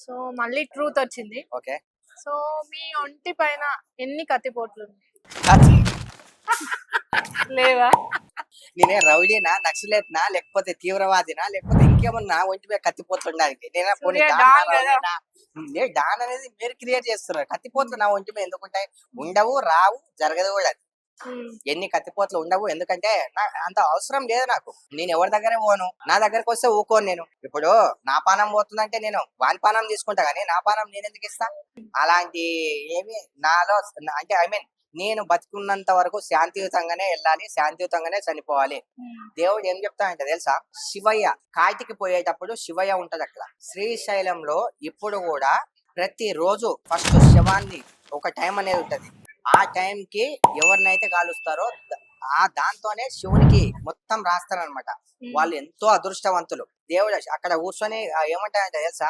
So మళ్ళీ truth వచ్చింది. Okay. So మీ ఒంటి పైన ఎన్ని కత్తిపోట్లు ఉన్నాయి? లేవా? నేనే రౌడీనా, నక్సలేట్నా, లేకపోతే తీవ్రవాదినా, లేకపోతే ఇంకేమన్నా ఒంటి మీద కత్తిపోట్లు ఉండడానికి? నేనే పోనీ సూర్య డానా, డాన్ కదా. రౌడీనా? డాన్ అనేది మీరు క్రియేట్ చేస్తున్నారు. కత్తిపోట్లు నా ఒంటి మీద ఎందుకుంటాయి? ఉండవు, రావు, జరగదు కూడా. ఎన్ని కత్తిపోట్లు ఉండవు. ఎందుకంటే అంత అవసరం లేదు నాకు. నేను ఎవరి దగ్గర పోను. నా దగ్గరకు వస్తే ఊకోను. నేను ఇప్పుడు నా పానం పోతుందంటే నేను వాని పానం తీసుకుంటా, కానీ నా పానం నేను ఎందుకు ఇస్తా? అలాంటి ఏమి నాలో అంటే నేను బతికున్నంత వరకు శాంతియుతంగానే వెళ్ళాలి, శాంతియుతంగానే చనిపోవాలి. దేవుడు ఏం చెప్తాడంటే తెలుసా? శివయ్య కాటికి పోయేటప్పుడు శివయ్య ఉంటది అక్కడ శ్రీశైలంలో. ఇప్పుడు కూడా ప్రతి రోజు ఫస్ట్ శవాన్ని ఒక టైం అనేది ఉంటది. ఆ టైం కి ఎవరినైతే కాలుస్తారో దాంతోనే శివునికి మొత్తం రాస్తారనమాట. వాళ్ళు ఎంతో అదృష్టవంతులు. దేవుడు అక్కడ కూర్చొని ఏమంటారంటే తెలుసా?